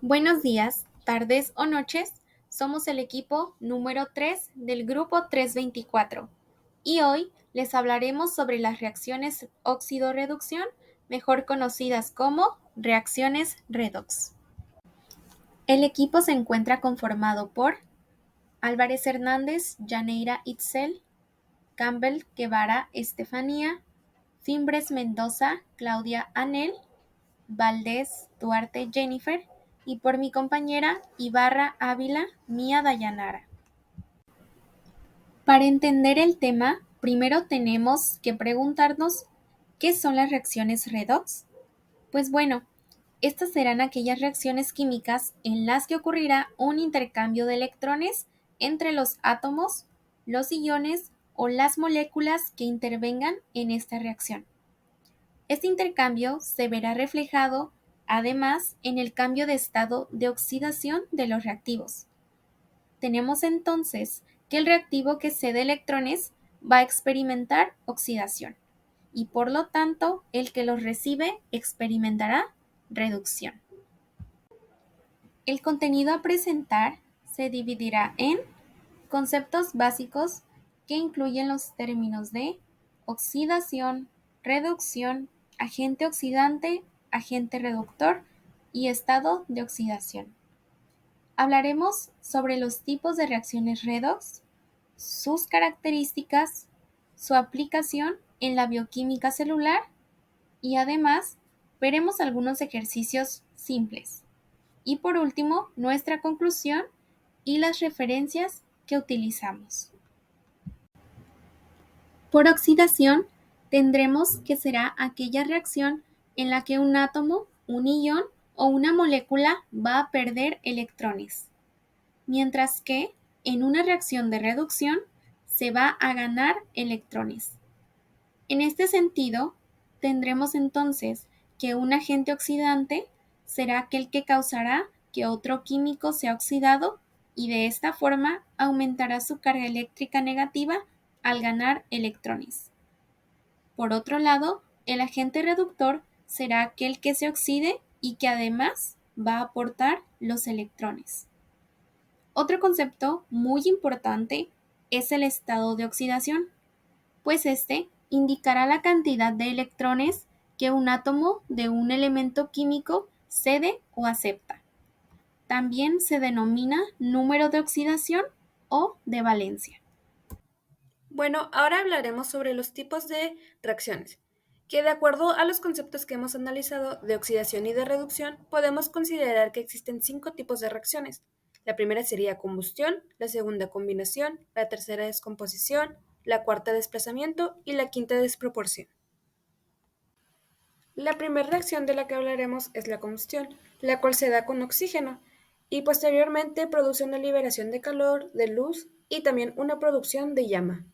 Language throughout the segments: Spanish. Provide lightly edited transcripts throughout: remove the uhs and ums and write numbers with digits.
Buenos días, tardes o noches. Somos el equipo número 3 del grupo 324 y hoy les hablaremos sobre las reacciones óxido-reducción, mejor conocidas como reacciones redox. El equipo se encuentra conformado por Álvarez Hernández, Yaneira Itzel, Campbell Guevara Estefanía, Fimbres Mendoza, Claudia Anel, Valdés Duarte Jennifer y por mi compañera Ibarra Ávila Mía Dayanara. Para entender el tema, primero tenemos que preguntarnos ¿qué son las reacciones redox? Pues bueno, estas serán aquellas reacciones químicas en las que ocurrirá un intercambio de electrones entre los átomos, los iones o las moléculas que intervengan en esta reacción. Este intercambio se verá reflejado, además, en el cambio de estado de oxidación de los reactivos. Tenemos entonces que el reactivo que cede electrones va a experimentar oxidación y por lo tanto el que los recibe experimentará reducción. El contenido a presentar se dividirá en conceptos básicos que incluyen los términos de oxidación, reducción, agente oxidante, agente reductor y estado de oxidación. Hablaremos sobre los tipos de reacciones redox, sus características, su aplicación en la bioquímica celular y además veremos algunos ejercicios simples. Y por último, nuestra conclusión y las referencias que utilizamos. Por oxidación, tendremos que será aquella reacción en la que un átomo, un ion o una molécula va a perder electrones, mientras que en una reacción de reducción se va a ganar electrones. En este sentido, tendremos entonces que un agente oxidante será aquel que causará que otro químico sea oxidado y de esta forma aumentará su carga eléctrica negativa al ganar electrones. Por otro lado, el agente reductor será aquel que se oxide y que además va a aportar los electrones. Otro concepto muy importante es el estado de oxidación, pues este indicará la cantidad de electrones que un átomo de un elemento químico cede o acepta. También se denomina número de oxidación o de valencia. Bueno, ahora hablaremos sobre los tipos de reacciones, que de acuerdo a los conceptos que hemos analizado de oxidación y de reducción, podemos considerar que existen 5 tipos de reacciones. La primera sería combustión, la segunda combinación, la tercera descomposición, la cuarta desplazamiento y la quinta desproporción. La primera reacción de la que hablaremos es la combustión, la cual se da con oxígeno y posteriormente produce una liberación de calor, de luz y también una producción de llama.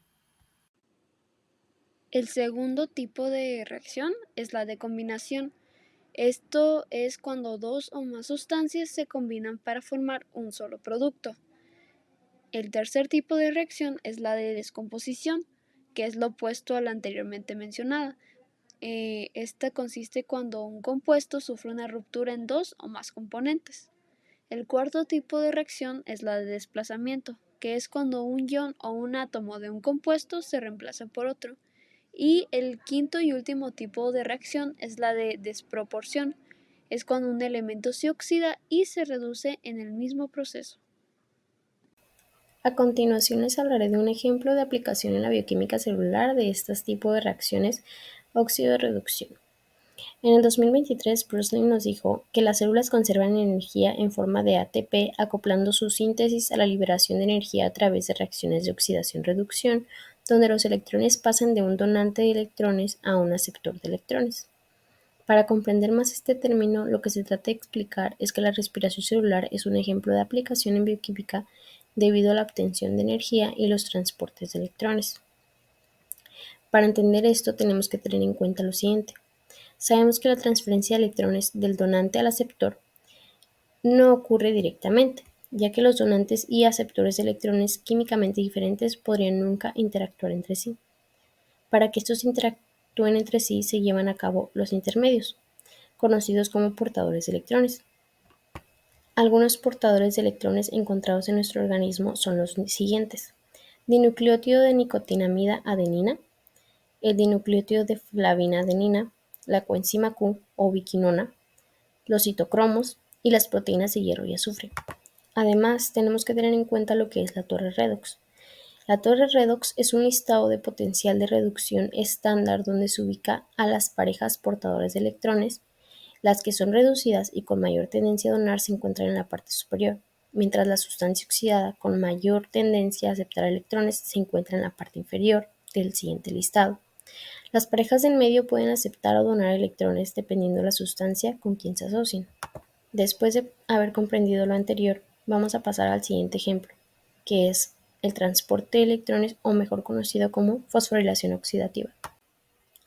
El segundo tipo de reacción es la de combinación. Esto es cuando dos o más sustancias se combinan para formar un solo producto. El tercer tipo de reacción es la de descomposición, que es lo opuesto a la anteriormente mencionada. Esta consiste cuando un compuesto sufre una ruptura en dos o más componentes. El cuarto tipo de reacción es la de desplazamiento, que es cuando un ion o un átomo de un compuesto se reemplaza por otro. Y el quinto y último tipo de reacción es la de desproporción. Es cuando un elemento se oxida y se reduce en el mismo proceso. A continuación les hablaré de un ejemplo de aplicación en la bioquímica celular de estos tipos de reacciones óxido-reducción. En el 2023, Bruce Lin nos dijo que las células conservan energía en forma de ATP acoplando su síntesis a la liberación de energía a través de reacciones de oxidación-reducción, donde los electrones pasan de un donante de electrones a un aceptor de electrones. Para comprender más este término, lo que se trata de explicar es que la respiración celular es un ejemplo de aplicación en bioquímica debido a la obtención de energía y los transportes de electrones. Para entender esto tenemos que tener en cuenta lo siguiente. Sabemos que la transferencia de electrones del donante al aceptor no ocurre directamente, ya que los donantes y aceptores de electrones químicamente diferentes podrían nunca interactuar entre sí. Para que estos interactúen entre sí se llevan a cabo los intermedios, conocidos como portadores de electrones. Algunos portadores de electrones encontrados en nuestro organismo son los siguientes: dinucleótido de nicotinamida adenina, el dinucleótido de flavina adenina, la coenzima Q o ubiquinona, los citocromos y las proteínas de hierro y azufre. Además, tenemos que tener en cuenta lo que es la torre redox. La torre redox es un listado de potencial de reducción estándar donde se ubica a las parejas portadoras de electrones. Las que son reducidas y con mayor tendencia a donar se encuentran en la parte superior, mientras la sustancia oxidada con mayor tendencia a aceptar electrones se encuentra en la parte inferior del siguiente listado. Las parejas en medio pueden aceptar o donar electrones dependiendo de la sustancia con quien se asocien. Después de haber comprendido lo anterior, vamos a pasar al siguiente ejemplo, que es el transporte de electrones, o mejor conocido como fosforilación oxidativa.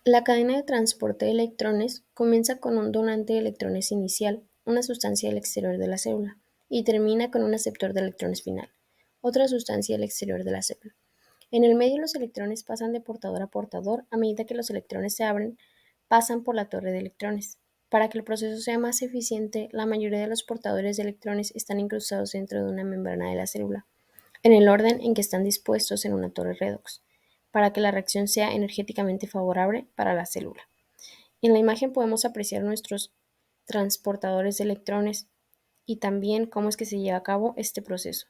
La cadena de transporte de electrones comienza con un donante de electrones inicial, una sustancia del exterior de la célula, y termina con un aceptor de electrones final, otra sustancia del exterior de la célula. En el medio, los electrones pasan de portador a portador a medida que los electrones se abren, pasan por la torre de electrones. Para que el proceso sea más eficiente, la mayoría de los portadores de electrones están incrustados dentro de una membrana de la célula, en el orden en que están dispuestos en una torre redox, para que la reacción sea energéticamente favorable para la célula. En la imagen podemos apreciar nuestros transportadores de electrones y también cómo es que se lleva a cabo este proceso.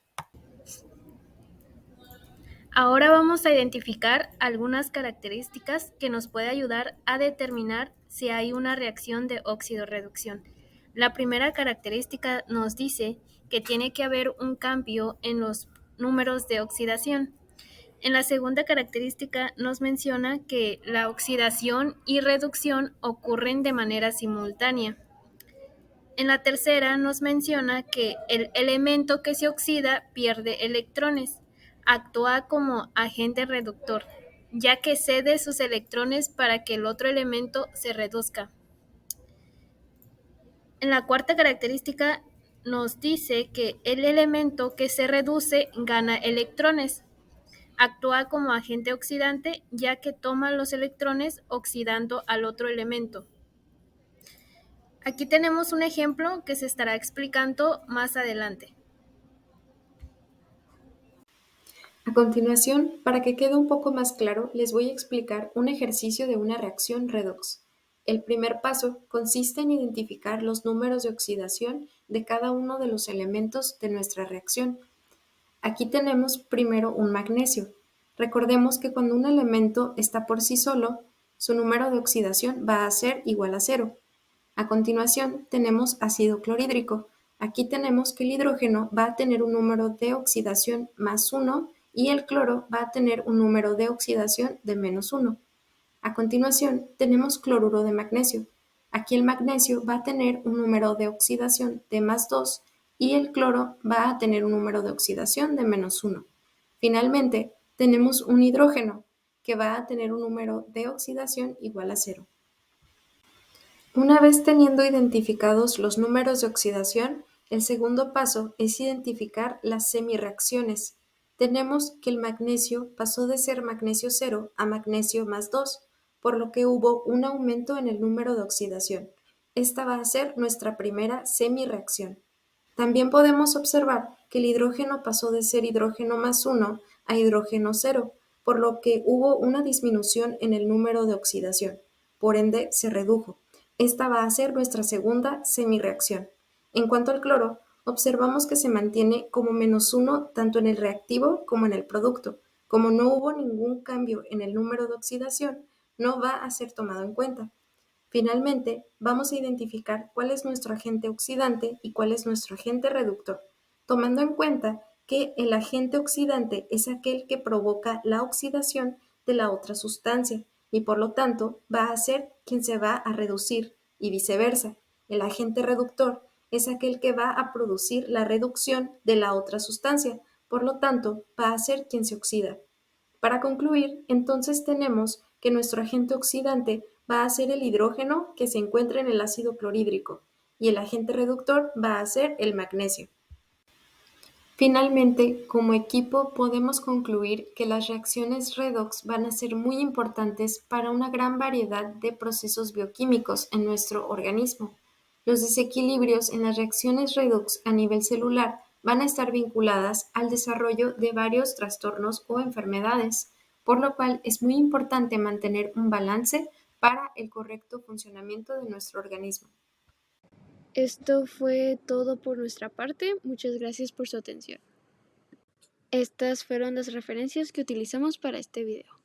Ahora vamos a identificar algunas características que nos pueden ayudar a determinar si hay una reacción de óxido-reducción. La primera característica nos dice que tiene que haber un cambio en los números de oxidación. En la segunda característica nos menciona que la oxidación y reducción ocurren de manera simultánea. En la tercera nos menciona que el elemento que se oxida pierde electrones, actúa como agente reductor, ya que cede sus electrones para que el otro elemento se reduzca. En la cuarta característica nos dice que el elemento que se reduce gana electrones, actúa como agente oxidante, ya que toma los electrones oxidando al otro elemento. Aquí tenemos un ejemplo que se estará explicando más adelante. A continuación, para que quede un poco más claro, les voy a explicar un ejercicio de una reacción redox. El primer paso consiste en identificar los números de oxidación de cada uno de los elementos de nuestra reacción. Aquí tenemos primero un magnesio. Recordemos que cuando un elemento está por sí solo, su número de oxidación va a ser igual a 0. A continuación tenemos ácido clorhídrico. Aquí tenemos que el hidrógeno va a tener un número de oxidación más 1 y el cloro va a tener un número de oxidación de menos 1. A continuación tenemos cloruro de magnesio. Aquí el magnesio va a tener un número de oxidación de más 2 y el cloro va a tener un número de oxidación de menos 1. Finalmente tenemos un hidrógeno que va a tener un número de oxidación igual a 0. Una vez teniendo identificados los números de oxidación, el segundo paso es identificar las semirreacciones. Tenemos que el magnesio pasó de ser magnesio 0 a magnesio más 2, por lo que hubo un aumento en el número de oxidación. Esta va a ser nuestra primera semirreacción. También podemos observar que el hidrógeno pasó de ser hidrógeno más 1 a hidrógeno 0, por lo que hubo una disminución en el número de oxidación. Por ende, se redujo. Esta va a ser nuestra segunda semirreacción. En cuanto al cloro, observamos que se mantiene como menos 1 tanto en el reactivo como en el producto. Como no hubo ningún cambio en el número de oxidación, no va a ser tomado en cuenta. Finalmente, vamos a identificar cuál es nuestro agente oxidante y cuál es nuestro agente reductor, tomando en cuenta que el agente oxidante es aquel que provoca la oxidación de la otra sustancia y por lo tanto va a ser quien se va a reducir y viceversa. El agente reductor es aquel que va a producir la reducción de la otra sustancia, por lo tanto va a ser quien se oxida. Para concluir, entonces tenemos que nuestro agente oxidante va a ser el hidrógeno que se encuentra en el ácido clorhídrico y el agente reductor va a ser el magnesio. Finalmente, como equipo podemos concluir que las reacciones redox van a ser muy importantes para una gran variedad de procesos bioquímicos en nuestro organismo. Los desequilibrios en las reacciones redox a nivel celular van a estar vinculadas al desarrollo de varios trastornos o enfermedades, por lo cual es muy importante mantener un balance para el correcto funcionamiento de nuestro organismo. Esto fue todo por nuestra parte. Muchas gracias por su atención. Estas fueron las referencias que utilizamos para este video.